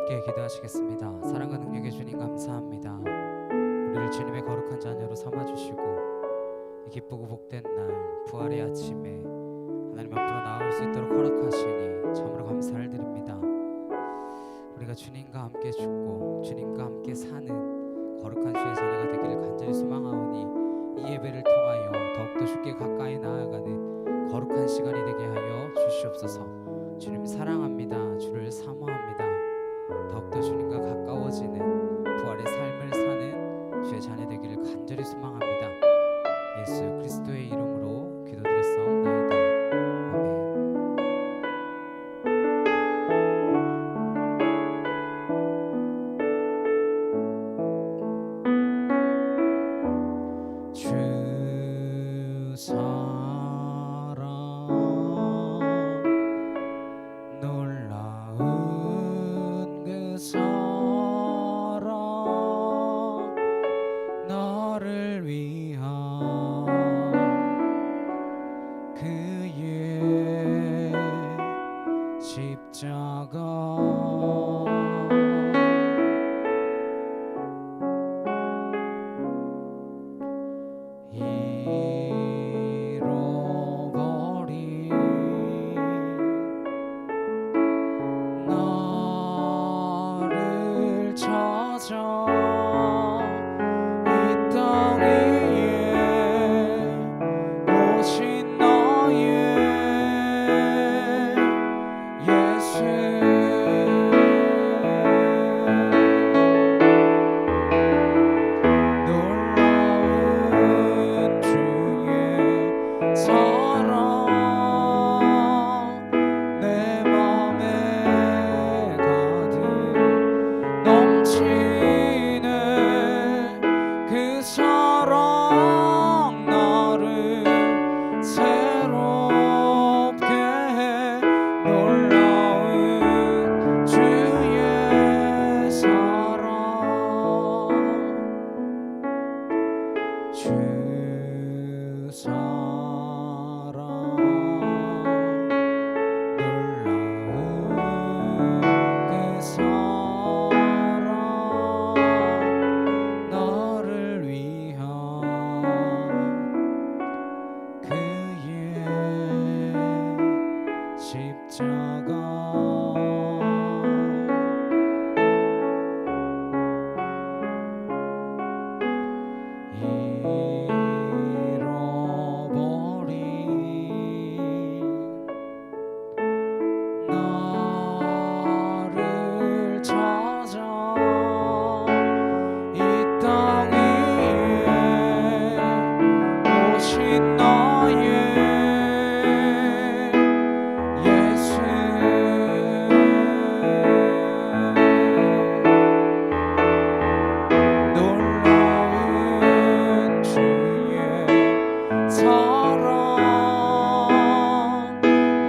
함께 기도하시겠습니다. 사랑과 능력의 주님 감사합니다. 우리를 주님의 거룩한 자녀로 삼아주시고 이 기쁘고 복된 날 부활의 아침에 하나님 앞으로 나올 수 있도록 허락하시니 참으로 감사를 드립니다. 우리가 주님과 함께 죽고 주님과 함께 사는 거룩한 주의 자녀가 되기를 간절히 소망하오니 이 예배를 통하여 더욱더 주께 가까이 나아가는 거룩한 시간이 되게 하여 주시옵소서. 주님 사랑합니다. 주를 사모합니다. 더욱더 주님과 가까워지는 부활의 삶을 사는 주의 자녀 되기를 간절히 소망합니다. 예수 그리스도의 이름으로 기도드렸사옵나이다. 아멘. 주 사랑 놀라운 그 사랑 나를 위한 그의 십자가 잃어버린 나를 찾아 이 땅 위에 오신 나의 예수 놀라운 주의 사랑 내 맘에 가득 넘치네 그 사랑 나를 새롭게 해 놀라운 주의 사랑 주 사랑 놀라운 그 사랑 나를 위한 그의 십자가 잃어버린 나를 찾아 이 땅 위에 오신 나의 예수 놀라운 주의 사랑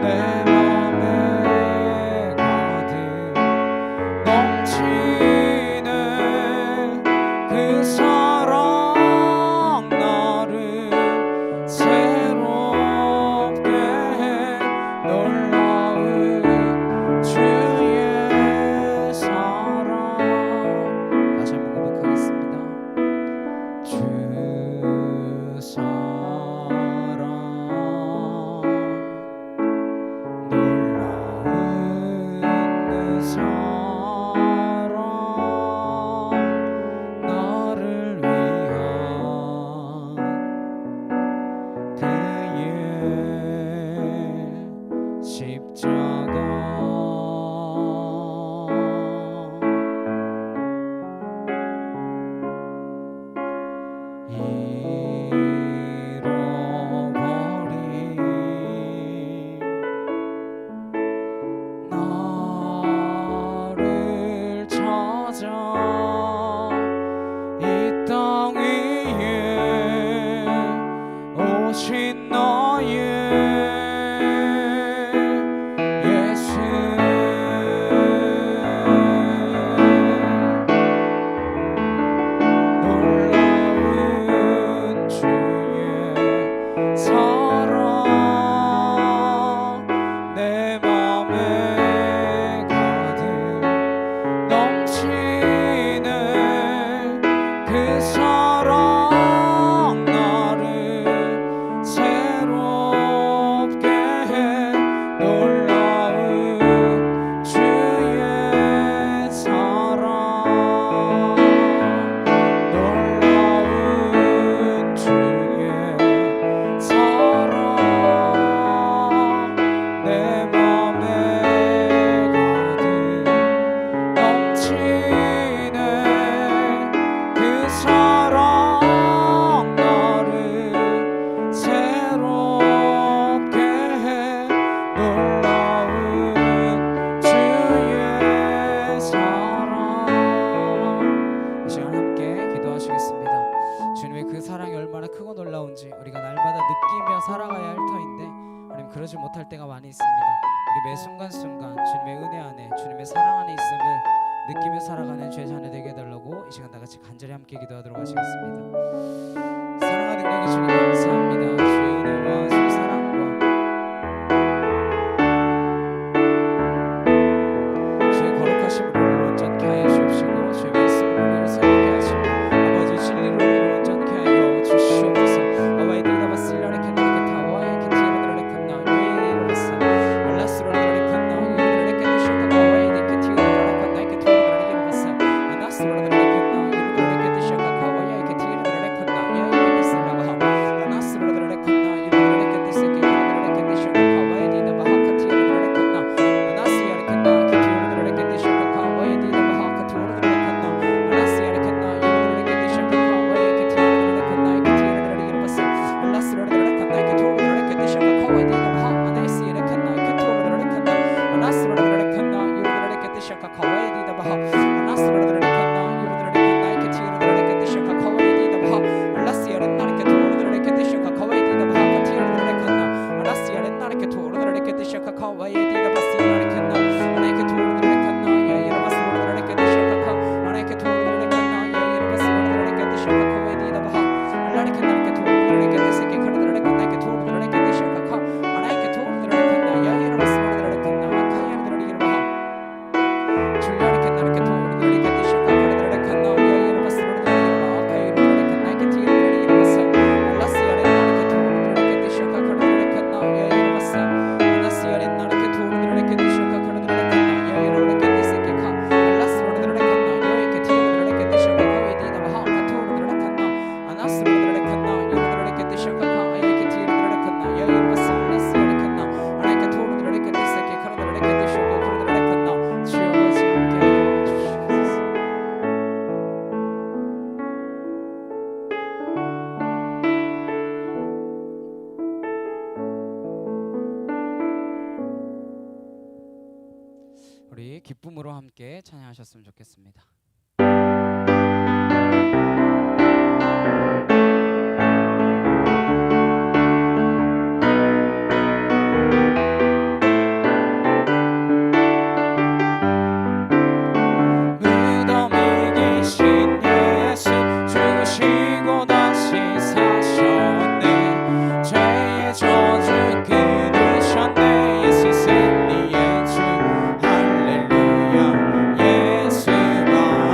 내 맘에 가득 넘치네 그 사랑 나를 새롭게 해 놀라운 주의 사랑 다시 한번 고백하겠습니다. 주 사랑 놀라운 그 사랑 나를 위한 그의 십자가 잃어버린 나를 살아가야 할 터인데 하나님 그러지 못할 때가 많이 있습니다. 우리 매 순간순간 주님의 은혜 안에 주님의 사랑 안에 있음을 느끼며 살아가는 죄 자녀 되게 해달라고 이 시간 다 같이 간절히 함께 기도하도록 하시겠습니다. 사랑하는 능력의 주님 감사합니다. 주의 은혜와 주의 사랑과 주의 거룩하심으로 우리를 온전케 하여 주옵시고 주의 말씀으로 우리를 새롭게 하시고 아버지 진리로 우리를 온전케 하여 주시옵소서. 아와이 디다 바실라레 캔나레 타와이 키티르레 칸나 요에레 바사 알라스로레 칸나 요에레 캔디샤카 아와이 디키티르레 칸나 이케토르레 바사 아나스로레 칸나 요에레 캔디샤카 아와이 키티르레 칸나 야이 캔디스라바 아나스로레 칸나 요에레 캔디세케 요에레 캔디샤카 아와이 디다 바하 카티르레 칸나 아나스야레 칸나 키티르레 캔디샤카 아와이 디다 바하 카티르레 칸나 아나스야레 칸나 요에레 캔디샤카 아와이 키티르레 칸나 이케티르레 바사 알라스로레 칸나 이케토르레 캔디샤카 아와이 디다 바하 아나스야레 칸나 이케토르레 칸나 아나스로레 칸나 요에레 캔디샤카 아와이 디다 바하 아나스로레 칸나 요에레 칸나 이케티르레 캔디샤카 아와이 디다 바하 알라스야레 나르케 토르레 캔디샤카 아와이 디다 바하 카티르레 칸나 아나스야레 나르케 토르레 캔디샤카 아와이 디다 바시야레 칸나 아나이케 토르레 칸나 야이레 바스로레 캔디샤카 아나이케 토르레 칸나 야이레 바스로레 캔디샤카 아와이 디다 바하 알라레 칸나르케 토르레 캔디세케 카르레 칸나이케 토르레 캔디샤카 아나이케 토르레 칸나 야이레 바스로레 칸나 아카야레 바하 줄라레 칸나르케 토르레 캔디샤카 카르레 칸나 야이레 바스로레 바하 아카야레 칸나이케 티르레 바사 알라스야레 나르케 토르레 캔디샤카 카르레 칸나 야이레 바사 아나스야레 나르케 토르레 캔디샤카 카르레 칸나 야이레 캔디세케 카 알라스로레 칸나 야이케 티르레 캔디샤카 아와이 디다 바하 카토르레 칸나 아나스로레 칸나 요레레 캔디샤카 아이케 티르레 칸나 야이레 바사 알라스야레 칸나 아나이케 토르레 캔디세케 카르레 캔디샤카 카르레 칸나 주여 같이 함께 하여 주시옵소서. 우리 기쁨으로 함께 찬양하셨으면 좋겠습니다. 무덤에 계신 예수 죽으시고 다시 사셨네. 죄의 저주 끊으셨네. 예수 승리의 주 할렐루야. 예수만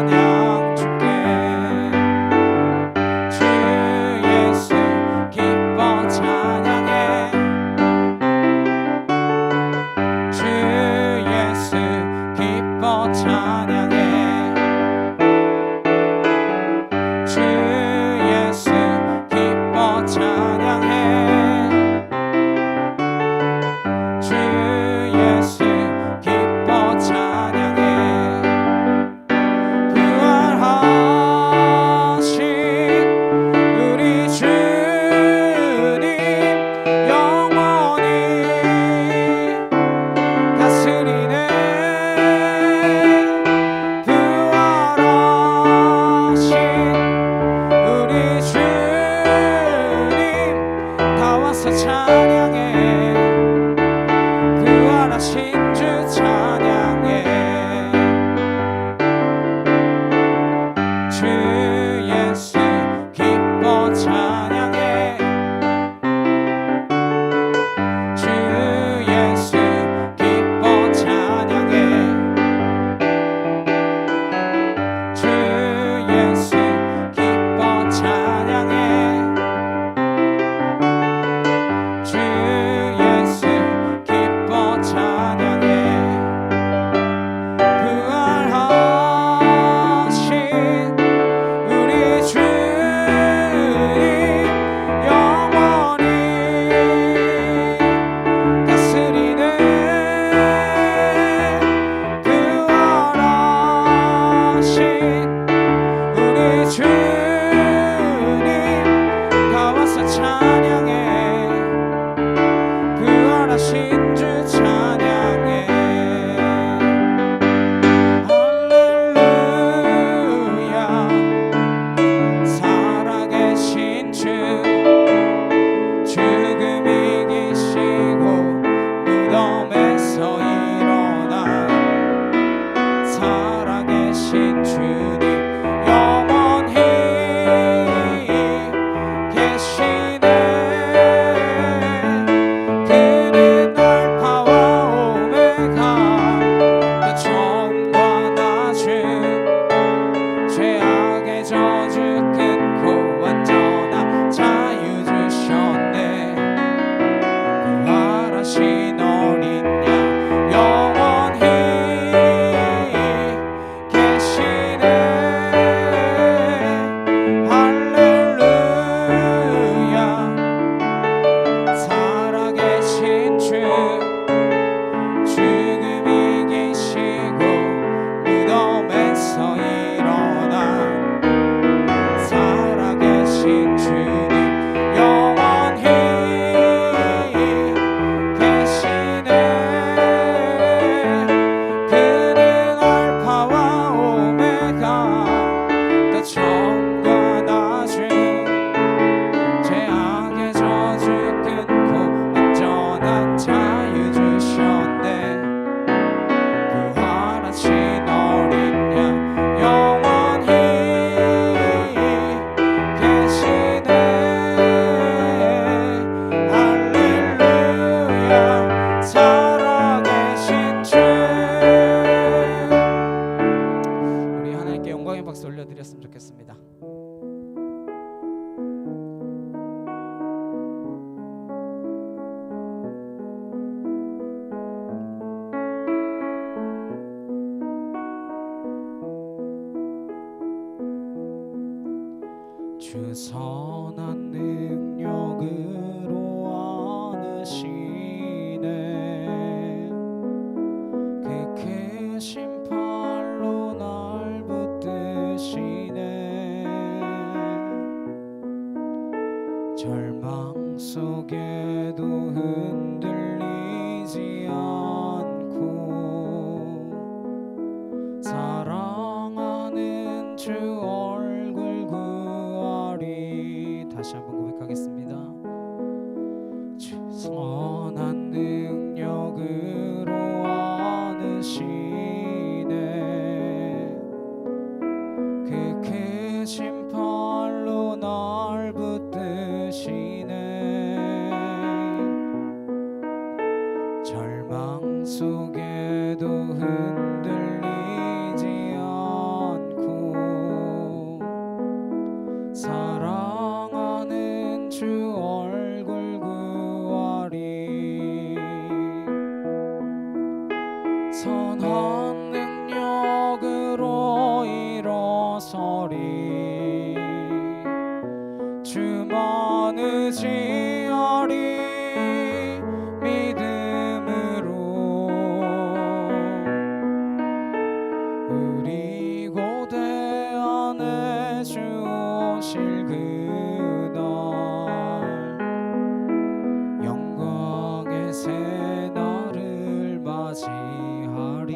찬양 주께 주 예수 기뻐 찬양해 주 예수 기뻐 찬양해 주 예수 기뻐 찬양해 주 예수 기뻐 찬양해 부활하신 우리 주님 영원히 다스리네 부활하신 우리 주님 다 와서 찬양해 부활하신 주 찬양해 주 예수 기뻐 찬양해 주 예수 기뻐 찬양해 주 예수 기뻐 찬양해 주 예수 기뻐 찬양해 부활하신 우리 주님 영원히 다스리네 부활하신 우리 주님 다 와서 찬양해 부활하신 주 찬양해 할렐루야 살아계신 주 죽음 이기시고 무덤에서 일어나 살아계신 주님 영원히 계시네 그는 알파와 오메가 그 처음과 나중 죄악의 저주 끊고 완전한 자유 주셨네 부활하신 어린 양 영원히 계시네 할렐루야 살아계신 주 죽음 이기시고 무덤에서 일어나 살아계신 주님 영원히 계시네 그는 알파와 오메가 또 처음과 나중 죄악의 저주 끊고 완전한 자유 주셨네 부활하신 어린 양 영원히 계시네 할렐루야 살아계신 주 우리 하나님께 영광의 박수 올려드렸으면 좋겠습니다. 주 선한 능력으로 안으시네 그 크신 팔로 날 붙드시네 절망 속에도 흔들리지 않고 사랑하는 주 얼굴 구하리 다시 한번 고백하겠습니다. 주 선한 능력으로 안으시네 그 크신 팔로 날 붙드시네 절망 속에도 흔들리지 않고 의지하리 믿음으로 우리 고대 안에 주 오실 그날 영광의 새날을 맞이하리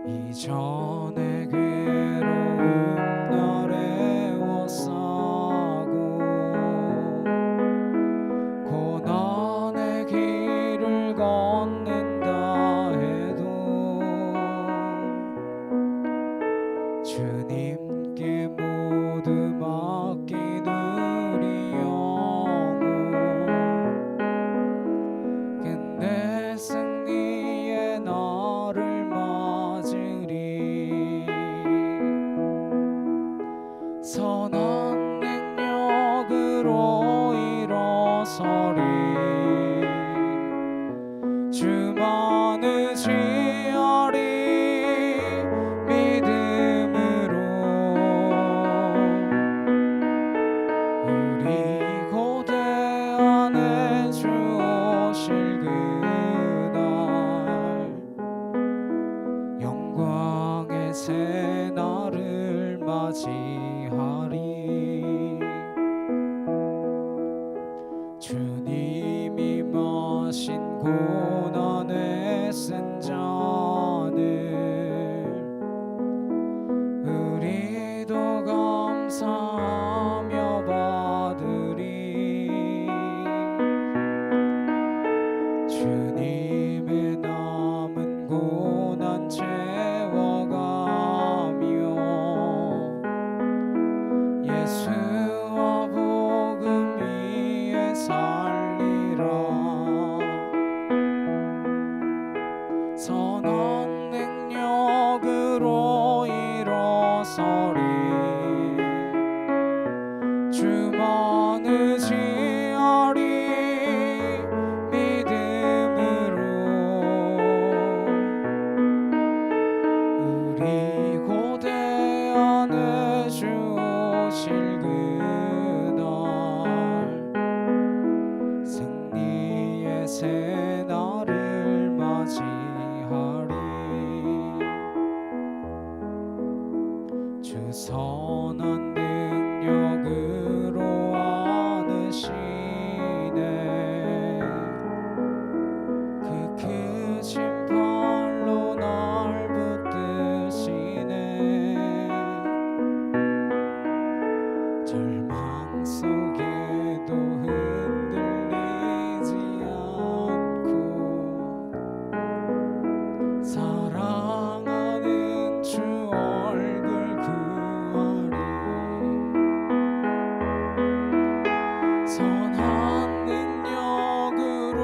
이전의 괴로움 날에 워싸고 고난의 길을 걷는다 해도 주님께 모두 맡긴 우리 영혼 근데 승리의 날을 맞으리 선한 능력으로 일어서리 주만 의지하리 믿음으로 우리 고대 안에 주 오실 그날 영광의 새날을 맞이하리 주님이 마신 고난의 쓴 잔을 우리도 감사하며 받으리 주님의 남은 고난 채워가며 예수와 복음 위에 살리라 선한 능력으로 일어서리 주만 의지하리 믿음으로 우리 고대 안에 주 오실 그날 승리의 새날을 맞이하리 주 선한 능력으로 안으시네 그 크신 팔로 날 붙드시네 절망 속에도 흔들리지 않고 사랑하는 주 얼굴 구하리 선한 능력으로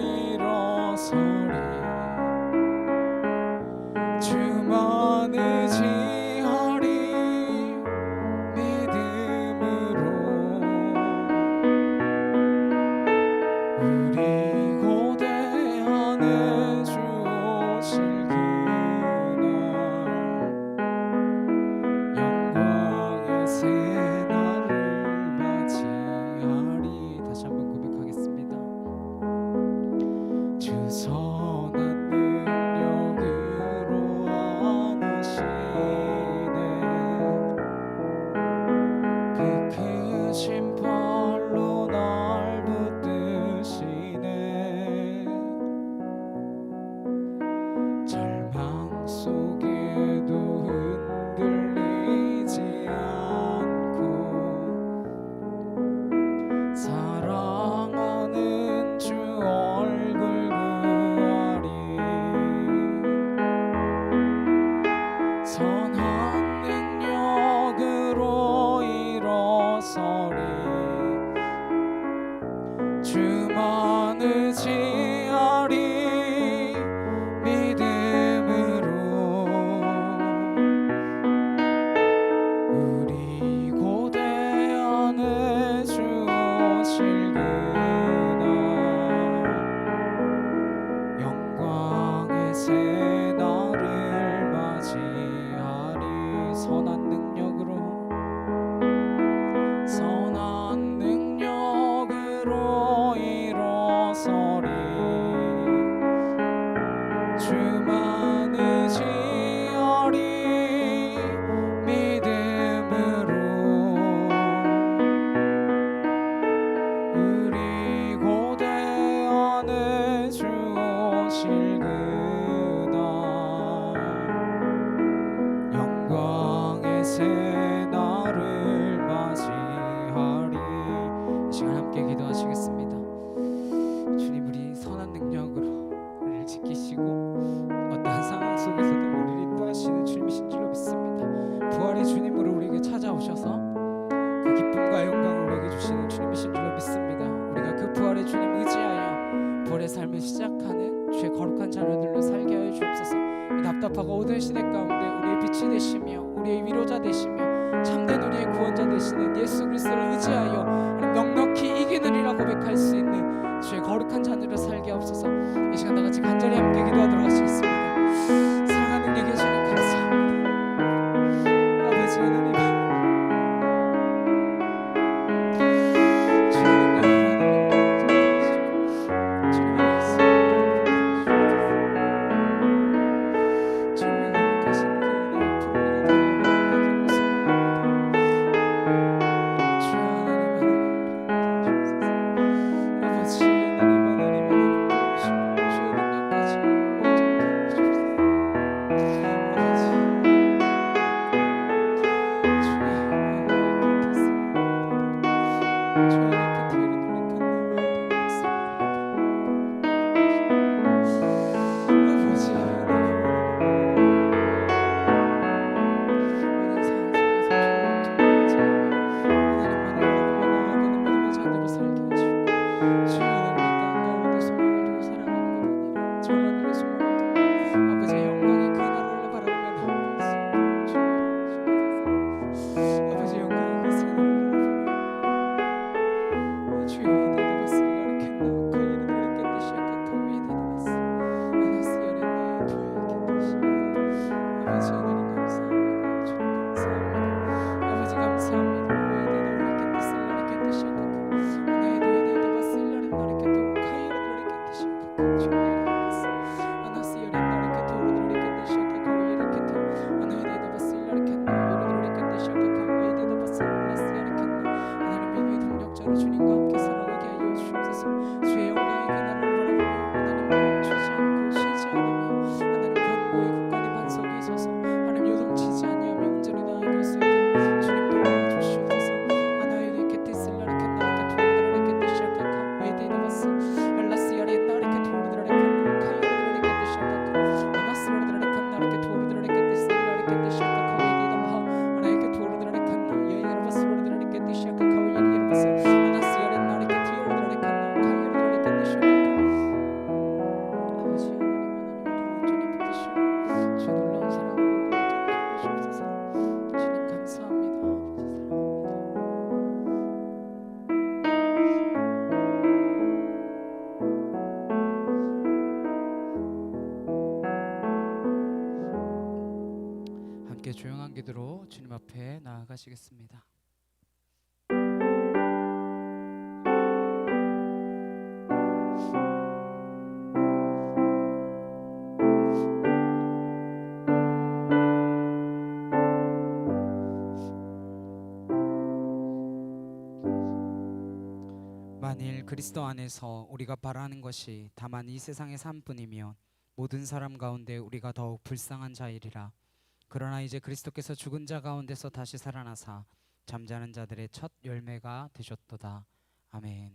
일어서리 주만 의지하리 믿음으로 우리 고대 안에 주 오실 그날 영광의 새날을 맞이하리 다시 한번 고백하겠습니다 주 선한 능력으로 안으시네 그 크신 팔로 날 붙드시네 절망 속에도 흔들리지 않고 사랑하는 주 얼굴 구하리 선한 능력으로 일어서리 주만 의지하리 믿음으로 우리 고대 안에 주 오실 그날 영광의 새날을 맞이하리 선한 능력으로 답답하고 어두운 시대 가운데 우리의 빛이 되시며 우리의 위로자 되시며 참된 우리의 구원자 되시는 예수 그리스도를 의지하여 넉넉히 이기느리라 고백할 수 있는 주의 거룩한 자녀로 살게 하옵소서. 이 시간 다같이 간절히 함께 기도하도록 하시겠습니다. 사랑하는 능력의 주님 감사합니다. 아버지 하나님, 조용한 기도로 주님 앞에 나아가시겠습니다. 만일 그리스도 안에서 우리가 바라는 것이 다만 이 세상의 삶뿐이면 모든 사람 가운데 우리가 더욱 불쌍한 자이리라. 그러나 이제 그리스도께서 죽은 자 가운데서 다시 살아나사 잠자는 자들의 첫 열매가 되셨도다. 아멘.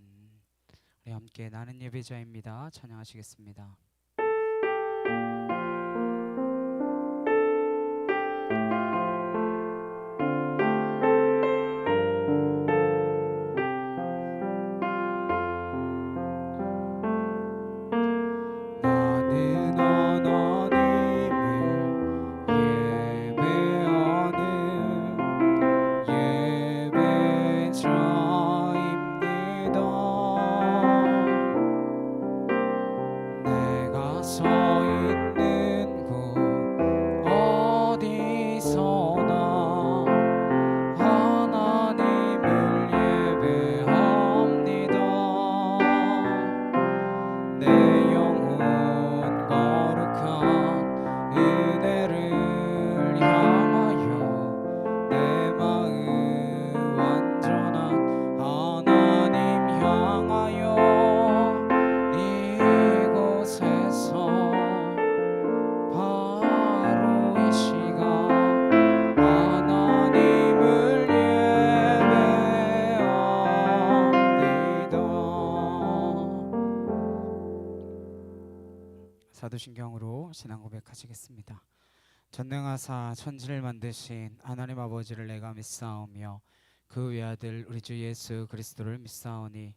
우리 함께 나는 예배자입니다. 찬양하시겠습니다. 사도신경으로 신앙 고백하시겠습니다. 전능하사 천지를 만드신 하나님 아버지를 내가 믿사오며 그 외아들 우리 주 예수 그리스도를 믿사오니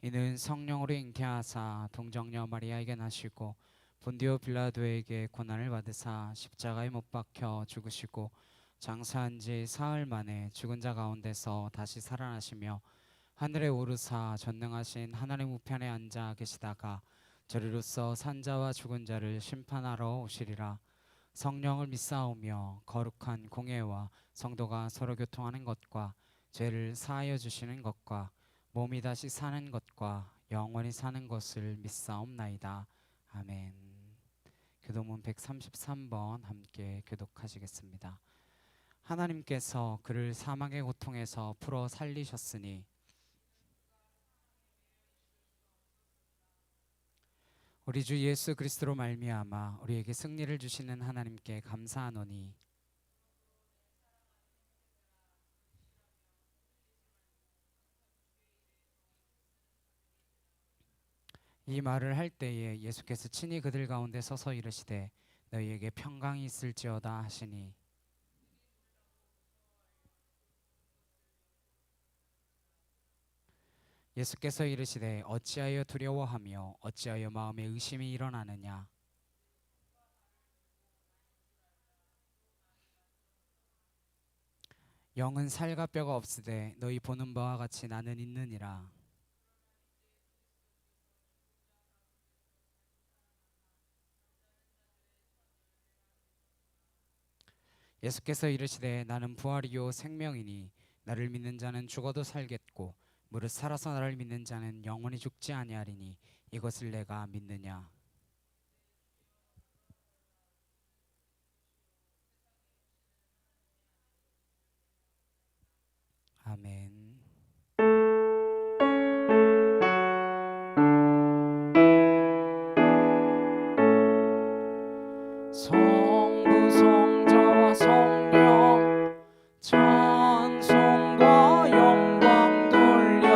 이는 성령으로 잉태하사 동정녀 마리아에게 나시고 본디오 빌라도에게 고난을 받으사 십자가에 못 박혀 죽으시고 장사한 지 사흘 만에 죽은 자 가운데서 다시 살아나시며 하늘에 오르사 전능하신 하나님 우편에 앉아 계시다가 저리로서 산자와 죽은 자를 심판하러 오시리라. 성령을 믿사오며 거룩한 공예와 성도가 서로 교통하는 것과 죄를 사하여 주시는 것과 몸이 다시 사는 것과 영원히 사는 것을 믿사옵나이다. 아멘. 교도문 133번 함께 교독하시겠습니다. 하나님께서 그를 사망의 고통에서 풀어 살리셨으니 우리 주 예수 그리스도로 말미암아 우리에게 승리를 주시는 하나님께 감사하노니 이 말을 할 때에 예수께서 친히 그들 가운데 서서 이르시되 너희에게 평강이 있을지어다 하시니 예수께서 이르시되 어찌하여 두려워하며 어찌하여 마음에 의심이 일어나느냐. 영은 살과 뼈가 없으되 너희 보는 바와 같이 나는 있느니라. 예수께서 이르시되 나는 부활이요 생명이니 나를 믿는 자는 죽어도 살겠고 무릇 살아서 나를 믿는 자는 영원히 죽지 아니하리니 이것을 내가 믿느냐. 아멘. 성부 성자와 성령 찬송과 영광 돌려보내세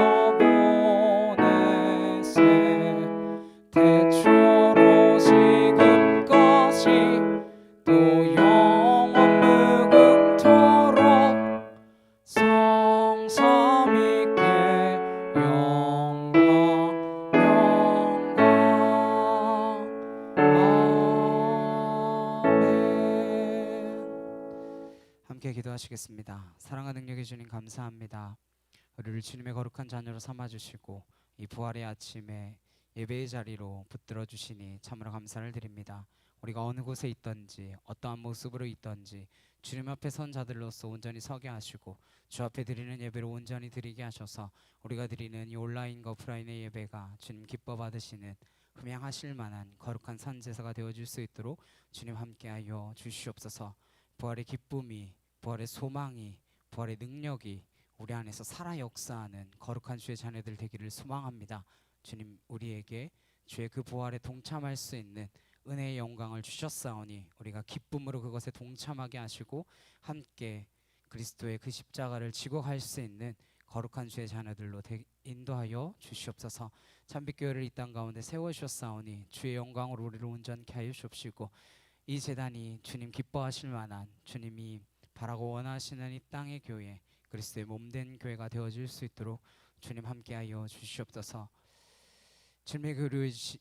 대초로 지금까지 또 영원 무궁토록 성삼위께 영광 영광 함께 기도하시겠습니다. 사랑과 능력의 주님 감사합니다. 우리를 주님의 거룩한 자녀로 삼아주시고 이 부활의 아침에 예배의 자리로 붙들어 주시니 참으로 감사를 드립니다. 우리가 어느 곳에 있든지 어떠한 모습으로 있든지 주님 앞에 선 자들로서 온전히 서게 하시고 주 앞에 드리는 예배를 온전히 드리게 하셔서 우리가 드리는 이 온라인과 오프라인의 예배가 주님 기뻐 받으시는 흠양하실 만한 거룩한 선제사가 되어줄 수 있도록 주님 함께하여 주시옵소서. 부활의 기쁨이, 부활의 소망이, 부활의 능력이 우리 안에서 살아 역사하는 거룩한 주의 자녀들 되기를 소망합니다. 주님, 우리에게 주의 그 부활에 동참할 수 있는 은혜의 영광을 주셨사오니 우리가 기쁨으로 그것에 동참하게 하시고 함께 그리스도의 그 십자가를 지고 갈 수 있는 거룩한 주의 자녀들로 인도하여 주시옵소서. 참빛교회를 이 땅 가운데 세워주셨사오니 주의 영광으로 우리를 온전케 하여 주옵시고 이 제단이 주님 기뻐하실 만한 주님이 바라고 원하시는 이 땅의 교회 그리스도의 몸된 교회가 되어질 수 있도록 주님 함께하여 주시옵소서. 주님의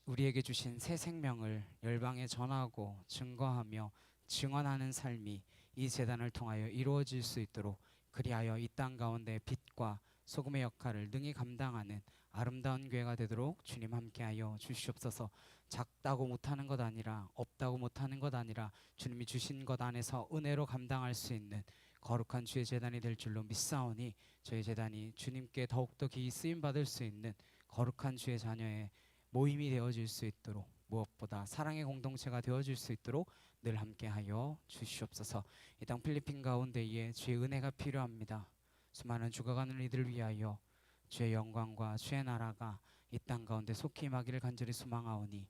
우리에게 주신 새 생명을 열방에 전하고 증거하며 증언하는 삶이 이 제단을 통하여 이루어질 수 있도록 그리하여 이 땅 가운데 빛과 소금의 역할을 능히 감당하는 아름다운 교회가 되도록 주님 함께하여 주시옵소서. 작다고 못하는 것 아니라 없다고 못하는 것 아니라 주님이 주신 것 안에서 은혜로 감당할 수 있는 거룩한 주의 제단이 될 줄로 믿사오니 저희 제단이 주님께 더욱더 기이 쓰임 받을 수 있는 거룩한 주의 자녀의 모임이 되어질 수 있도록 무엇보다 사랑의 공동체가 되어질 수 있도록 늘 함께하여 주시옵소서. 이 땅 필리핀 가운데에 주의 은혜가 필요합니다. 수많은 죽어가는 이들을 위하여 주의 영광과 주의 나라가 이 땅 가운데 속히 임하기를 간절히 소망하오니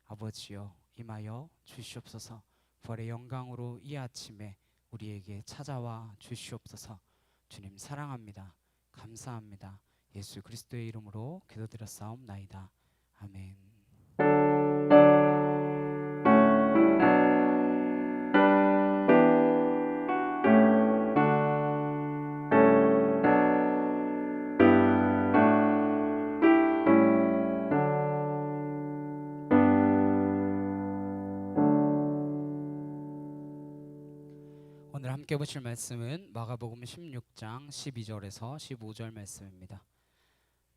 아버지여 임하여 주시옵소서. 부활의 영광으로 이 아침에 우리에게 찾아와 주시옵소서. 주님 사랑합니다. 감사합니다. 예수 그리스도의 이름으로 기도드렸사옵나이다. 아멘. 오늘 함께 보실 말씀은 마가복음 16장 12절에서 15절 말씀입니다.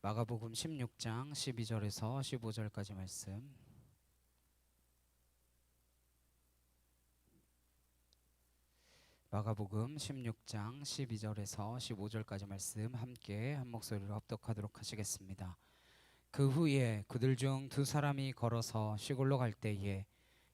마가복음 16장 12절에서 15절까지 말씀. 마가복음 16장 12절에서 15절까지 말씀 함께 한 목소리로 합독하도록 하시겠습니다. 그 후에 그들 중 두 사람이 걸어서 시골로 갈 때에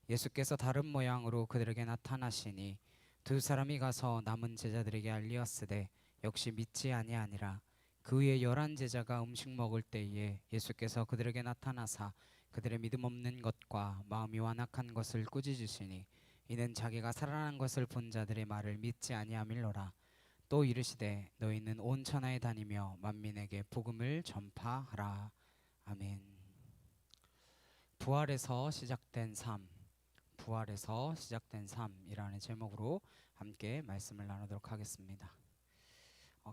예수께서 다른 모양으로 그들에게 나타나시니 두 사람이 가서 남은 제자들에게 알리었으되 역시 믿지 아니하니라. 그 후에 11 제자가 음식 먹을 때에 예수께서 그들에게 나타나사 그들의 믿음 없는 것과 마음이 완악한 것을 꾸짖으시니 이는 자기가 살아난 것을 본 자들의 말을 믿지 아니함일러라. 또 이르시되 너희는 온 천하에 다니며 만민에게 복음을 전파하라. 아멘. 부활에서 시작된 삶, 부활에서 시작된 삶이라는 제목으로 함께 말씀을 나누도록 하겠습니다.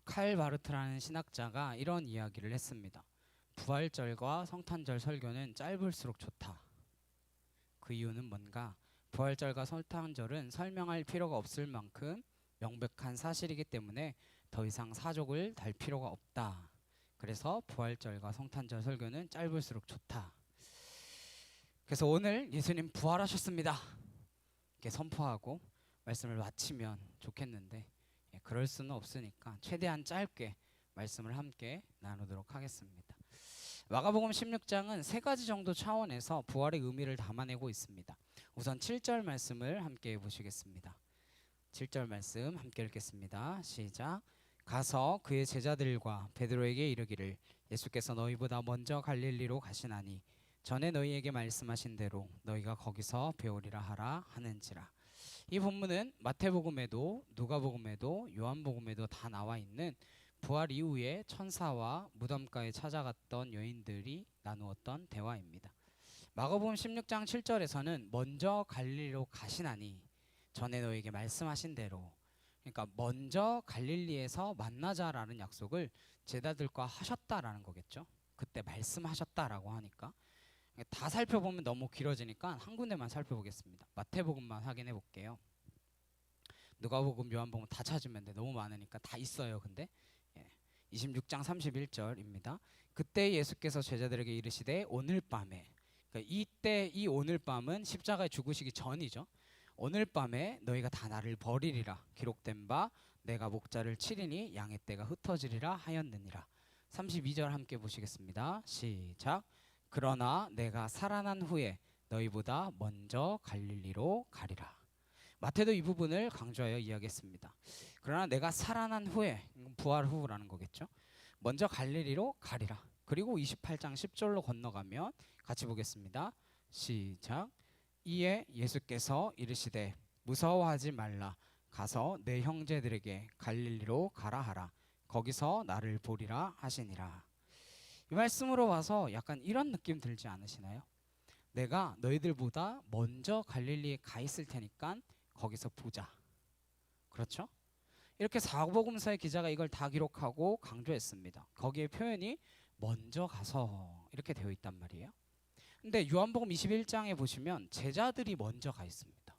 칼 바르트라는 신학자가 이런 이야기를 했습니다. 부활절과 성탄절 설교는 짧을수록 좋다. 그 이유는 뭔가? 부활절과 성탄절은 설명할 필요가 없을 만큼 명백한 사실이기 때문에 더 이상 사족을 달 필요가 없다. 그래서 부활절과 성탄절 설교는 짧을수록 좋다. 그래서 오늘 예수님 부활하셨습니다 이렇게 선포하고 말씀을 마치면 좋겠는데 그럴 수는 없으니까 최대한 짧게 말씀을 함께 나누도록 하겠습니다. 마가복음 16장은 세 가지 정도 차원에서 부활의 의미를 담아내고 있습니다. 우선 7절 말씀을 함께 보시겠습니다. 7절 말씀 함께 읽겠습니다. 시작. 가서 그의 제자들과 베드로에게 이르기를 예수께서 너희보다 먼저 갈릴리로 가시나니 전에 너희에게 말씀하신 대로 너희가 거기서 배우리라 하라 하는지라. 이 본문은 마태복음에도 누가복음에도 요한복음에도 다 나와 있는 부활 이후에 천사와 무덤가에 찾아갔던 여인들이 나누었던 대화입니다. 마가복음 16장 7절에서는 먼저 갈릴리로 가시나니 전에 너희에게 말씀하신 대로, 그러니까 먼저 갈릴리에서 만나자라는 약속을 제자들과 하셨다라는 거겠죠. 그때 말씀하셨다라고 하니까 다 살펴보면 너무 길어지니까 한 군데만 살펴보겠습니다. 마태복음만 확인해 볼게요. 누가복음, 요한복음 다 찾으면 돼. 너무 많으니까 다 있어요. 근데 26장 31절입니다. 그때 예수께서 제자들에게 이르시되 오늘 밤에, 그러니까 이때 이 오늘 밤은 십자가에 죽으시기 전이죠. 오늘 밤에 너희가 다 나를 버리리라 기록된 바 내가 목자를 치리니 양의 떼가 흩어지리라 하였느니라. 32절 함께 보시겠습니다. 시작. 그러나 내가 살아난 후에 너희보다 먼저 갈릴리로 가리라. 마태도 이 부분을 강조하여 이야기했습니다. 그러나 내가 살아난 후에, 부활 후라는 거겠죠. 먼저 갈릴리로 가리라. 그리고 28장 10절로 건너가면 같이 보겠습니다. 시작. 이에 예수께서 이르시되 무서워하지 말라. 가서 내 형제들에게 갈릴리로 가라 하라. 거기서 나를 보리라 하시니라. 이 말씀으로 와서 약간 이런 느낌 들지 않으시나요? 내가 너희들보다 먼저 갈릴리에 가 있을 테니까 거기서 보자. 그렇죠? 이렇게 사복음서의 기자가 이걸 다 기록하고 강조했습니다. 거기에 표현이 먼저 가서 이렇게 되어 있단 말이에요. 근데 요한복음 21장에 보시면 제자들이 먼저 가 있습니다.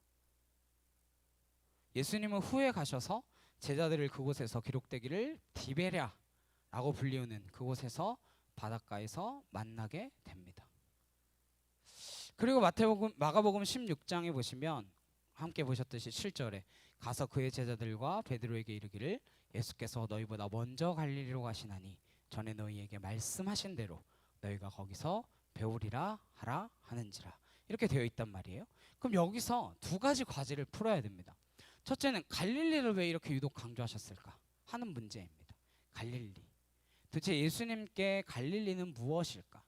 예수님은 후에 가셔서 제자들을 그곳에서 기록되기를 디베랴라고 불리우는 그곳에서 바닷가에서 만나게 됩니다. 그리고 마가복음 16장에 보시면 함께 보셨듯이 7절에 가서 그의 제자들과 베드로에게 이르기를 예수께서 너희보다 먼저 갈릴리로 가시나니 전에 너희에게 말씀하신 대로 너희가 거기서 배우리라 하라 하는지라. 이렇게 되어 있단 말이에요. 그럼 여기서 두 가지 과제를 풀어야 됩니다. 첫째는 갈릴리를 왜 이렇게 유독 강조하셨을까 하는 문제입니다. 갈릴리. 도대체 예수님께 갈릴리는 무엇일까?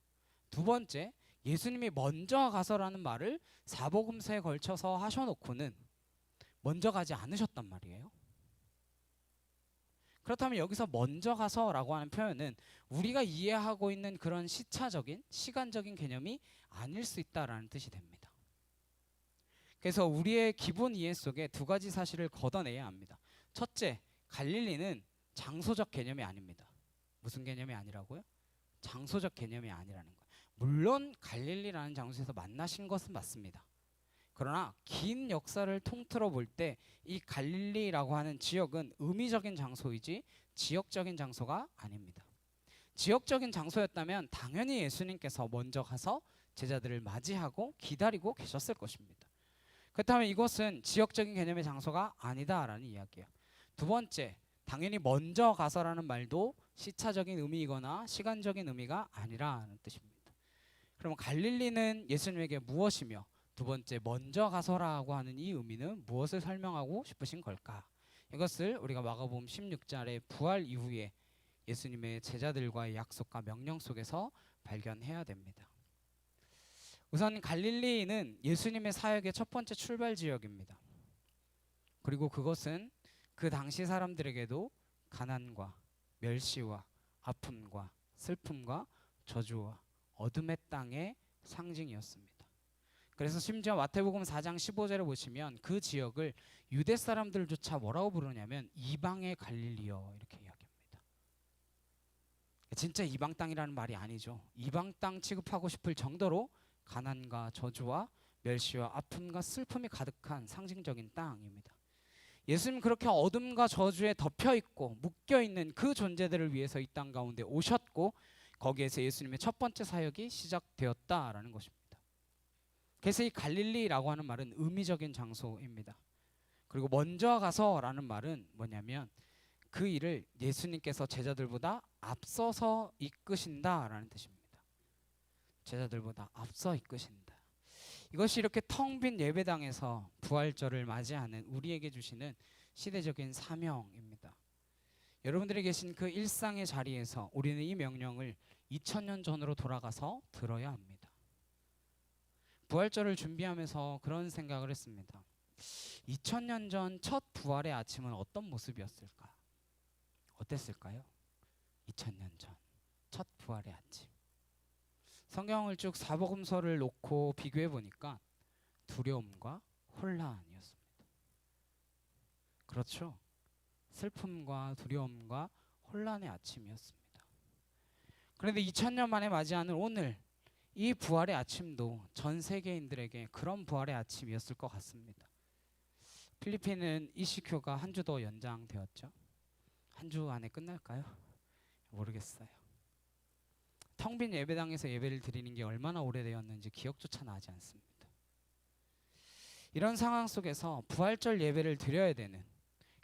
두 번째, 예수님이 먼저 가서라는 말을 사복음서에 걸쳐서 하셔놓고는 먼저 가지 않으셨단 말이에요. 그렇다면 여기서 먼저 가서라고 하는 표현은 우리가 이해하고 있는 그런 시차적인, 시간적인 개념이 아닐 수 있다라는 뜻이 됩니다. 그래서 우리의 기본 이해 속에 두 가지 사실을 걷어내야 합니다. 첫째, 갈릴리는 장소적 개념이 아닙니다. 무슨 개념이 아니라고요? 장소적 개념이 아니라는 거예요. 물론 갈릴리라는 장소에서 만나신 것은 맞습니다. 그러나 긴 역사를 통틀어 볼 때 이 갈릴리라고 하는 지역은 의미적인 장소이지 지역적인 장소가 아닙니다. 지역적인 장소였다면 당연히 예수님께서 먼저 가서 제자들을 맞이하고 기다리고 계셨을 것입니다. 그렇다면 이것은 지역적인 개념의 장소가 아니다라는 이야기예요. 두 번째, 당연히 먼저 가서라는 말도 시차적인 의미이거나 시간적인 의미가 아니라는 뜻입니다. 그러면 갈릴리는 예수님에게 무엇이며 두 번째 먼저 가서라고 하는 이 의미는 무엇을 설명하고 싶으신 걸까? 이것을 우리가 마가복음 16장의 부활 이후에 예수님의 제자들과의 약속과 명령 속에서 발견해야 됩니다. 우선 갈릴리는 예수님의 사역의 첫 번째 출발 지역입니다. 그리고 그것은 그 당시 사람들에게도 가난과 멸시와 아픔과 슬픔과 저주와 어둠의 땅의 상징이었습니다. 그래서 심지어 마태복음 4장 15절을 보시면 그 지역을 유대 사람들조차 뭐라고 부르냐면 이방의 갈릴리여 이렇게 이야기합니다. 진짜 이방 땅이라는 말이 아니죠. 이방 땅 취급하고 싶을 정도로 가난과 저주와 멸시와 아픔과 슬픔이 가득한 상징적인 땅입니다. 예수님 그렇게 어둠과 저주에 덮여 있고 묶여 있는 그 존재들을 위해서 이 땅 가운데 오셨고 거기에서 예수님의 첫 번째 사역이 시작되었다라는 것입니다. 그래서 이 갈릴리라고 하는 말은 의미적인 장소입니다. 그리고 먼저 가서라는 말은 뭐냐면 그 일을 예수님께서 제자들보다 앞서서 이끄신다라는 뜻입니다. 제자들보다 앞서 이끄신다. 이것이 이렇게 텅 빈 예배당에서 부활절을 맞이하는 우리에게 주시는 시대적인 사명입니다. 여러분들이 계신 그 일상의 자리에서 우리는 이 명령을 2000년 전으로 돌아가서 들어야 합니다. 부활절을 준비하면서 그런 생각을 했습니다. 2000년 전 첫 부활의 아침은 어떤 모습이었을까? 어땠을까요? 2000년 전 첫 부활의 아침. 성경을 쭉 사복음서를 놓고 비교해 보니까 두려움과 혼란이었습니다. 그렇죠. 슬픔과 두려움과 혼란의 아침이었습니다. 그런데 2000년 만에 맞이하는 오늘 이 부활의 아침도 전 세계인들에게 그런 부활의 아침이었을 것 같습니다. 필리핀은 이시큐가 한 주 더 연장되었죠. 한 주 안에 끝날까요? 모르겠어요. 텅 빈 예배당에서 예배를 드리는 게 얼마나 오래되었는지 기억조차 나지 않습니다. 이런 상황 속에서 부활절 예배를 드려야 되는,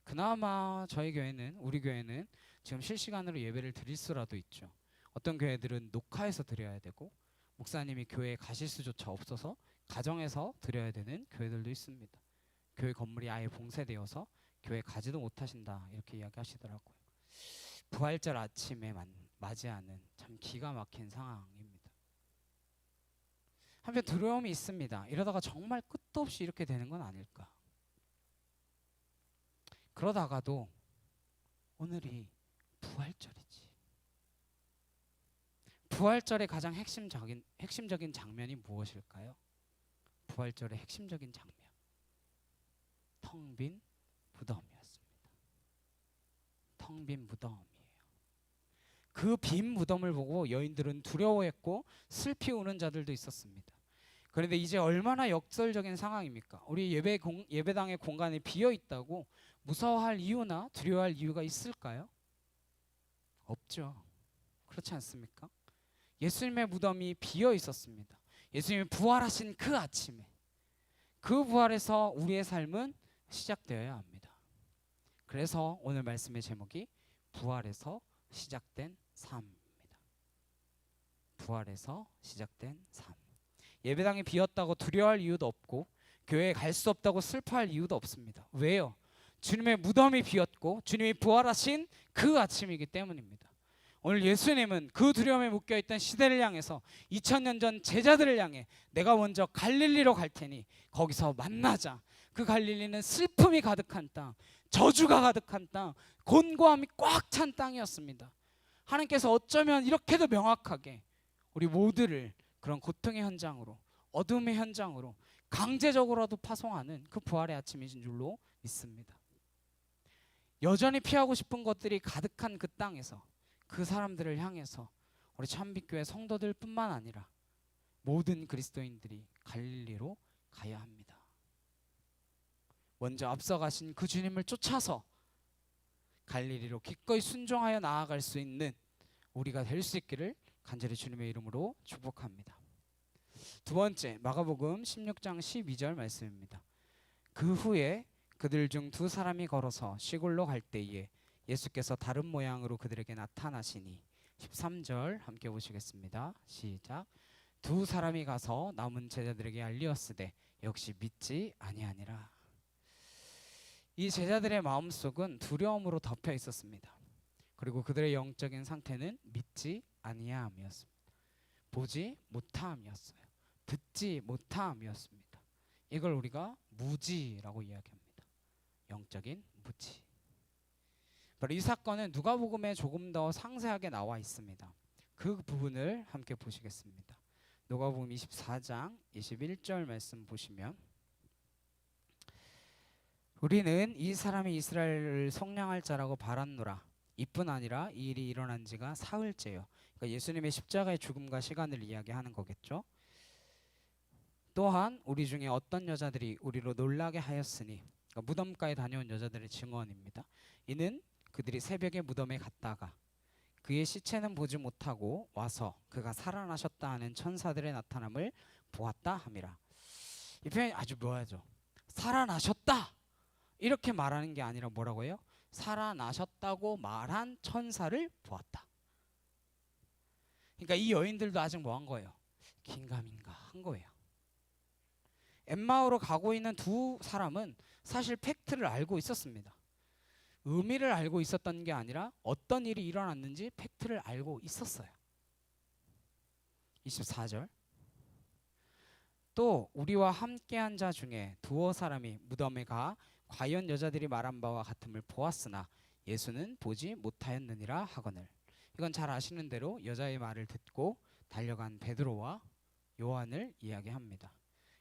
그나마 저희 교회는, 우리 교회는 지금 실시간으로 예배를 드릴 수라도 있죠. 어떤 교회들은 녹화해서 드려야 되고 목사님이 교회에 가실 수조차 없어서 가정에서 드려야 되는 교회들도 있습니다. 교회 건물이 아예 봉쇄되어서 교회 가지도 못하신다 이렇게 이야기하시더라고요. 부활절 아침에 맞이하는 참 기가 막힌 상황입니다. 한편 두려움이 있습니다. 이러다가 정말 끝도 없이 이렇게 되는 건 아닐까. 그러다가도 오늘이 부활절이지. 부활절의 가장 핵심적인 장면이 무엇일까요? 부활절의 핵심적인 장면. 텅 빈 무덤이었습니다. 텅 빈 무덤이에요. 그 빈 무덤을 보고 여인들은 두려워했고 슬피 우는 자들도 있었습니다. 그런데 이제 얼마나 역설적인 상황입니까? 우리 예배당의 공간이 비어 있다고 무서워할 이유나 두려워할 이유가 있을까요? 없죠. 그렇지 않습니까? 예수님의 무덤이 비어 있었습니다. 예수님이 부활하신 그 아침에 그 부활에서 우리의 삶은 시작되어야 합니다. 그래서 오늘 말씀의 제목이 부활에서 시작된 삶입니다. 부활에서 시작된 삶. 예배당이 비었다고 두려워할 이유도 없고 교회에 갈 수 없다고 슬퍼할 이유도 없습니다. 왜요? 주님의 무덤이 비었고 주님이 부활하신 그 아침이기 때문입니다. 오늘 예수님은 그 두려움에 묶여있던 시대를 향해서 2000년 전 제자들을 향해 내가 먼저 갈릴리로 갈 테니 거기서 만나자. 그 갈릴리는 슬픔이 가득한 땅, 저주가 가득한 땅, 곤고함이 꽉 찬 땅이었습니다. 하나님께서 어쩌면 이렇게도 명확하게 우리 모두를 그런 고통의 현장으로, 어둠의 현장으로 강제적으로라도 파송하는 그 부활의 아침인 줄로 믿습니다. 여전히 피하고 싶은 것들이 가득한 그 땅에서 그 사람들을 향해서 우리 참빛교회 성도들뿐만 아니라 모든 그리스도인들이 갈릴리로 가야 합니다. 먼저 앞서가신 그 주님을 쫓아서 갈릴리로 기꺼이 순종하여 나아갈 수 있는 우리가 될 수 있기를 간절히 주님의 이름으로 축복합니다. 두 번째, 마가복음 16장 12절 말씀입니다. 그 후에 그들 중 두 사람이 걸어서 시골로 갈 때에 예수께서 다른 모양으로 그들에게 나타나시니 13절 함께 보시겠습니다. 시작. 두 사람이 가서 남은 제자들에게 알리었으되 역시 믿지 아니하니라. 이 제자들의 마음속은 두려움으로 덮여 있었습니다. 그리고 그들의 영적인 상태는 믿지 아니함이었습니다. 보지 못함이었어요. 듣지 못함이었습니다. 이걸 우리가 무지라고 이야기합니다. 영적인 무지. 바로 이 사건은 누가복음에 조금 더 상세하게 나와 있습니다. 그 부분을 함께 보시겠습니다. 누가복음 24장 21절 말씀 보시면 우리는 이 사람이 이스라엘을 속량할 자라고 바랐노라. 이뿐 아니라 이 일이 일어난 지가 사흘째요. 그러니까 예수님의 십자가의 죽음과 시간을 이야기하는 거겠죠. 또한 우리 중에 어떤 여자들이 우리로 놀라게 하였으니, 그러니까 무덤가에 다녀온 여자들의 증언입니다. 이는 그들이 새벽에 무덤에 갔다가 그의 시체는 보지 못하고 와서 그가 살아나셨다 하는 천사들의 나타남을 보았다 함이라. 이 표현이 아주 묘하죠. 살아나셨다 이렇게 말하는 게 아니라 뭐라고 해요? 살아나셨다고 말한 천사를 보았다. 그러니까 이 여인들도 아직 뭐 한 거예요? 긴가민가 한 거예요. 엠마오로 가고 있는 두 사람은 사실 팩트를 알고 있었습니다. 의미를 알고 있었던 게 아니라 어떤 일이 일어났는지 팩트를 알고 있었어요. 24절. 또 우리와 함께한 자 중에 두어 사람이 무덤에 가 과연 여자들이 말한 바와 같음을 보았으나 예수는 보지 못하였느니라 하거늘. 이건 잘 아시는 대로 여자의 말을 듣고 달려간 베드로와 요한을 이야기합니다.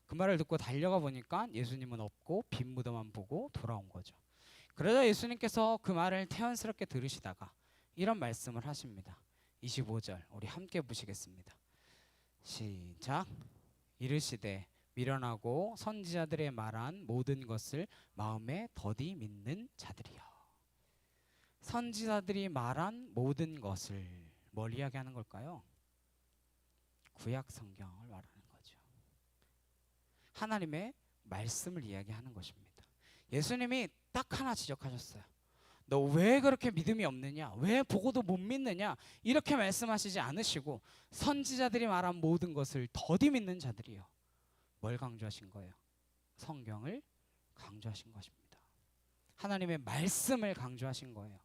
그 말을 듣고 달려가 보니까 예수님은 없고 빈 무덤만 보고 돌아온 거죠. 그러자 예수님께서 그 말을 태연스럽게 들으시다가 이런 말씀을 하십니다. 25절 우리 함께 보시겠습니다. 시작. 이르시되 미련하고 선지자들의 말한 모든 것을 마음에 더디 믿는 자들이여. 선지자들이 말한 모든 것을 뭘 이야기하는 걸까요? 구약 성경을 말하는 거죠. 하나님의 말씀을 이야기하는 것입니다. 예수님이 딱 하나 지적하셨어요. 너 왜 그렇게 믿음이 없느냐? 왜 보고도 못 믿느냐? 이렇게 말씀하시지 않으시고 선지자들이 말한 모든 것을 더디 믿는 자들이요. 뭘 강조하신 거예요? 성경을 강조하신 것입니다. 하나님의 말씀을 강조하신 거예요.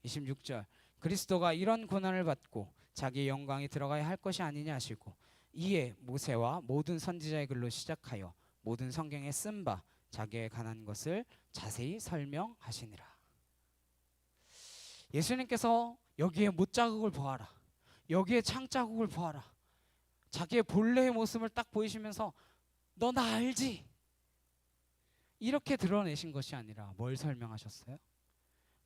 26절 그리스도가 이런 고난을 받고 자기의 영광에 들어가야 할 것이 아니냐 하시고 이에 모세와 모든 선지자의 글로 시작하여 모든 성경에 쓴 바 자기에 관한 것을 자세히 설명하시니라. 예수님께서 여기에 못자국을 보아라, 여기에 창자국을 보아라, 자기의 본래의 모습을 딱 보이시면서 너 나 알지? 이렇게 드러내신 것이 아니라 뭘 설명하셨어요?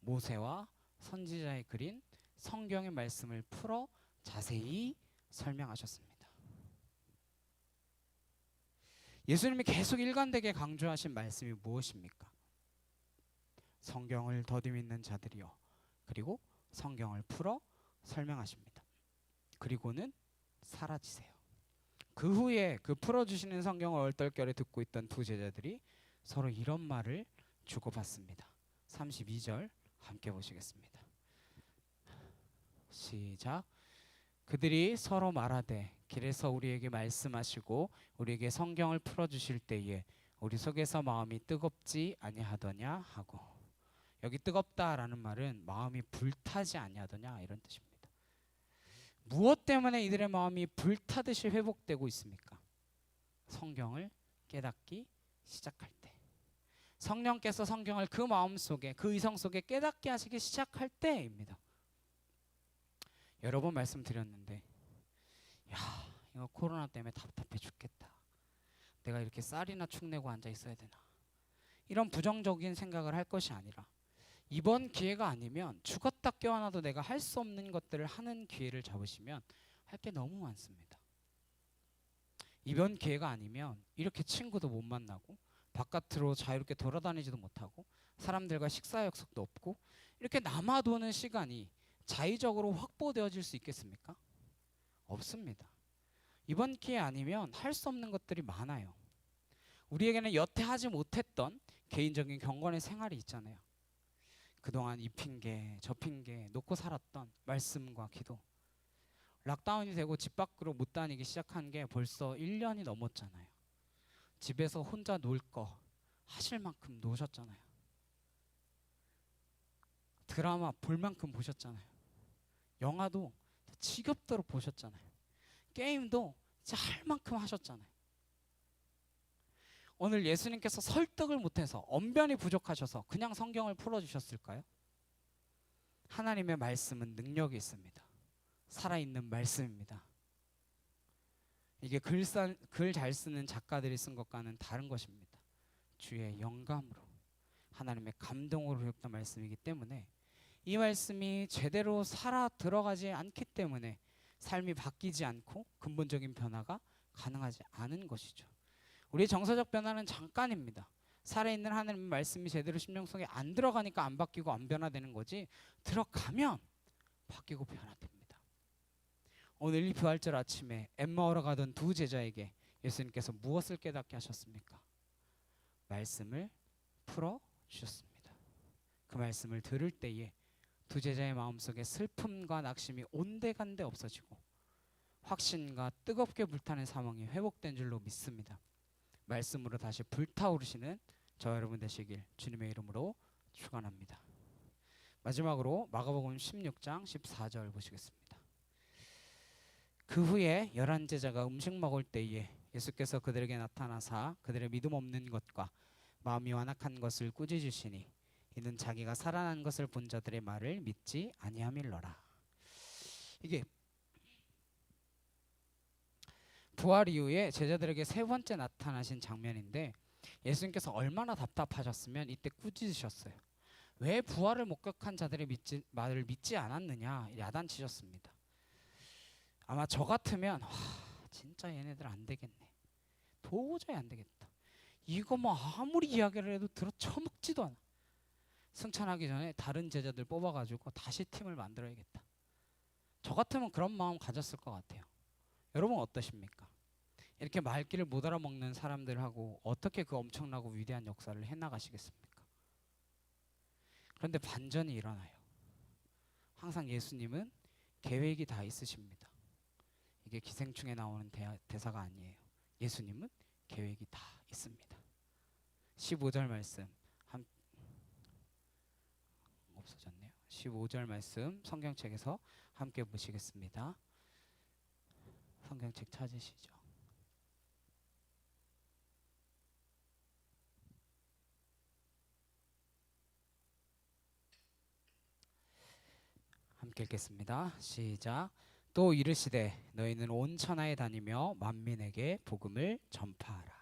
모세와 선지자의 글인 성경의 말씀을 풀어 자세히 설명하셨습니다. 예수님이 계속 일관되게 강조하신 말씀이 무엇입니까? 성경을 더디 믿는 자들이요. 그리고 성경을 풀어 설명하십니다. 그리고는 사라지세요. 그 후에 그 풀어주시는 성경을 얼떨결에 듣고 있던 두 제자들이 서로 이런 말을 주고받습니다. 32절 함께 보시겠습니다. 시작. 그들이 서로 말하되 길에서 우리에게 말씀하시고 우리에게 성경을 풀어주실 때에 우리 속에서 마음이 뜨겁지 아니하더냐 하고, 여기 뜨겁다라는 말은 마음이 불타지 아니하더냐 이런 뜻입니다. 무엇 때문에 이들의 마음이 불타듯이 회복되고 있습니까? 성경을 깨닫기 시작할 때, 성령께서 성경을 그 마음속에 그 이성 속에 깨닫게 하시기 시작할 때입니다. 여러 번 말씀드렸는데 야 이거 코로나 때문에 답답해 죽겠다, 내가 이렇게 쌀이나 축 내고 앉아 있어야 되나, 이런 부정적인 생각을 할 것이 아니라 이번 기회가 아니면 죽었다 깨어나도 내가 할 수 없는 것들을 하는 기회를 잡으시면 할 게 너무 많습니다. 이번 기회가 아니면 이렇게 친구도 못 만나고 바깥으로 자유롭게 돌아다니지도 못하고 사람들과 식사 약속도 없고 이렇게 남아도는 시간이 자의적으로 확보되어질 수 있겠습니까? 없습니다. 이번 기회 아니면 할 수 없는 것들이 많아요. 우리에게는 여태 하지 못했던 개인적인 경건의 생활이 있잖아요. 그동안 이 핑계 저 핑계 놓고 살았던 말씀과 기도, 락다운이 되고 집 밖으로 못 다니기 시작한 게 벌써 1년이 넘었잖아요. 집에서 혼자 놀 거 하실 만큼 노셨잖아요. 드라마 볼 만큼 보셨잖아요. 영화도 지겹도록 보셨잖아요. 게임도 진짜 할 만큼 하셨잖아요. 오늘 예수님께서 설득을 못해서 언변이 부족하셔서 그냥 성경을 풀어주셨을까요? 하나님의 말씀은 능력이 있습니다. 살아있는 말씀입니다. 이게 글 잘 쓰는 작가들이 쓴 것과는 다른 것입니다. 주의 영감으로 하나님의 감동으로 기록된 말씀이기 때문에 이 말씀이 제대로 살아 들어가지 않기 때문에 삶이 바뀌지 않고 근본적인 변화가 가능하지 않은 것이죠. 우리의 정서적 변화는 잠깐입니다. 살아있는 하나님의 말씀이 제대로 심령 속에 안 들어가니까 안 바뀌고 안 변화되는 거지, 들어가면 바뀌고 변화됩니다. 오늘 이 부활절 아침에 엠마오로 가던 두 제자에게 예수님께서 무엇을 깨닫게 하셨습니까? 말씀을 풀어주셨습니다. 그 말씀을 들을 때에 두 제자의 마음속에 슬픔과 낙심이 온데간데 없어지고 확신과 뜨겁게 불타는 사망이 회복된 줄로 믿습니다. 말씀으로 다시 불타오르시는 저 여러분 되시길 주님의 이름으로 축원합니다. 마지막으로 마가복음 16장 14절 보시겠습니다. 그 후에 11 제자가 음식 먹을 때에 예수께서 그들에게 나타나사 그들의 믿음 없는 것과 마음이 완악한 것을 꾸짖으시니 이는 자기가 살아난 것을 본 자들의 말을 믿지 아니함일러라. 이게 부활 이후에 제자들에게 세 번째 나타나신 장면인데 예수님께서 얼마나 답답하셨으면 이때 꾸짖으셨어요. 왜 부활을 목격한 자들의 말을 믿지 않았느냐 야단치셨습니다. 아마 저 같으면 진짜 얘네들 안 되겠네, 도저히 안 되겠다, 이거 뭐 아무리 이야기를 해도 들어 처먹지도 않아, 승천하기 전에 다른 제자들 뽑아가지고 다시 팀을 만들어야겠다, 저 같으면 그런 마음 가졌을 것 같아요. 여러분 어떠십니까? 이렇게 말귀를 못 알아먹는 사람들하고 어떻게 그 엄청나고 위대한 역사를 해나가시겠습니까? 그런데 반전이 일어나요. 항상 예수님은 계획이 다 있으십니다. 이게 기생충에 나오는 대사가 아니에요. 예수님은 계획이 다 있습니다. 15절 말씀 없어졌네요. 15절 말씀 성경책에서 함께 보시겠습니다. 성경책 찾으시죠. 함께 읽겠습니다. 시작. 또 이르시되 너희는 온 천하에 다니며 만민에게 복음을 전파하라.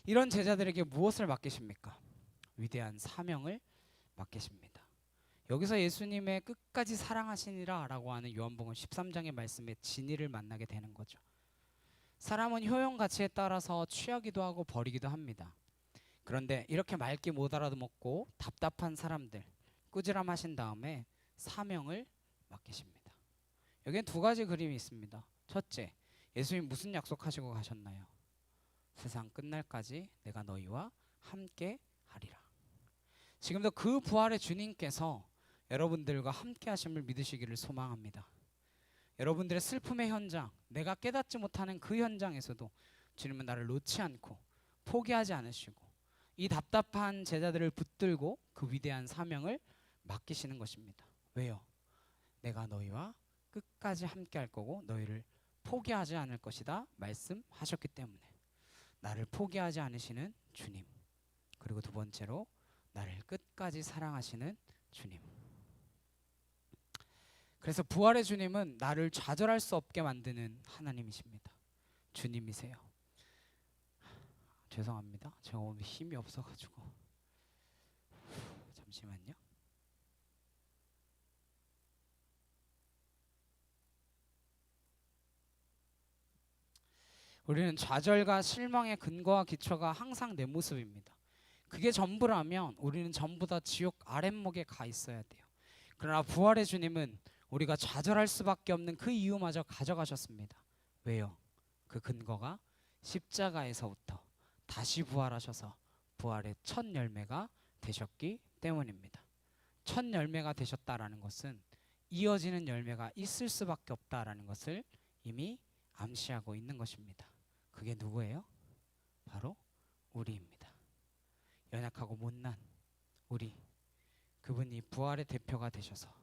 이런 제자들에게 무엇을 맡기십니까? 위대한 사명을 맡기십니다. 여기서 예수님의 끝까지 사랑하시니라 라고 하는 요한복음 13장의 말씀의 진리를 만나게 되는 거죠. 사람은 효용 가치에 따라서 취하기도 하고 버리기도 합니다. 그런데 이렇게 맑게 못 알아먹고 답답한 사람들 꾸지람하신 다음에 사명을 맡기십니다. 여기엔 두 가지 그림이 있습니다. 첫째, 예수님 무슨 약속하시고 가셨나요? 세상 끝날까지 내가 너희와 함께 하리라. 지금도 그 부활의 주님께서 여러분들과 함께 하심을 믿으시기를 소망합니다. 여러분들의 슬픔의 현장, 내가 깨닫지 못하는 그 현장에서도 주님은 나를 놓지 않고 포기하지 않으시고 이 답답한 제자들을 붙들고 그 위대한 사명을 맡기시는 것입니다. 왜요? 내가 너희와 끝까지 함께 할 거고 너희를 포기하지 않을 것이다 말씀하셨기 때문에. 나를 포기하지 않으시는 주님, 그리고 두 번째로 나를 끝까지 사랑하시는 주님. 그래서 부활의 주님은 나를 좌절할 수 없게 만드는 하나님이십니다. 주님이세요. 죄송합니다. 제가 오늘 힘이 없어가지고 잠시만요. 우리는 좌절과 실망의 근거와 기초가 항상 내 모습입니다. 그게 전부라면 우리는 전부 다 지옥 아랫목에 가 있어야 돼요. 그러나 부활의 주님은 우리가 좌절할 수밖에 없는 그 이유마저 가져가셨습니다. 왜요? 그 근거가 십자가에서부터 다시 부활하셔서 부활의 첫 열매가 되셨기 때문입니다. 첫 열매가 되셨다라는 것은 이어지는 열매가 있을 수밖에 없다라는 것을 이미 암시하고 있는 것입니다. 그게 누구예요? 바로 우리입니다. 연약하고 못난 우리, 그분이 부활의 대표가 되셔서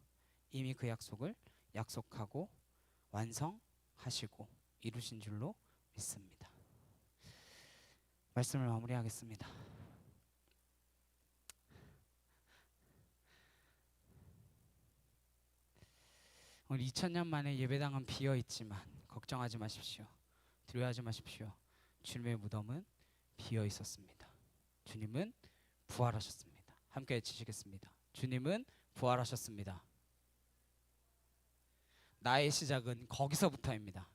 이미 그 약속을 약속하고 완성하시고 이루신 줄로 믿습니다. 말씀을 마무리하겠습니다. 오늘 2000년 만에 예배당은 비어 있지만 걱정하지 마십시오. 두려워하지 마십시오. 주님의 무덤은 비어 있었습니다. 주님은 부활하셨습니다. 함께 외치시겠습니다. 주님은 부활하셨습니다. 나의 시작은 거기서부터입니다.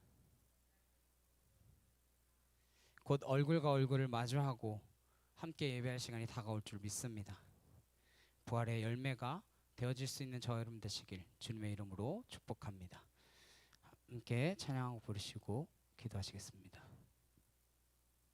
곧 얼굴과 얼굴을 마주하고 함께 예배할 시간이 다가올 줄 믿습니다. 부활의 열매가 되어질 수 있는 저 여러분 되시길 주님의 이름으로 축복합니다. 함께 찬양하고 부르시고 기도하시겠습니다.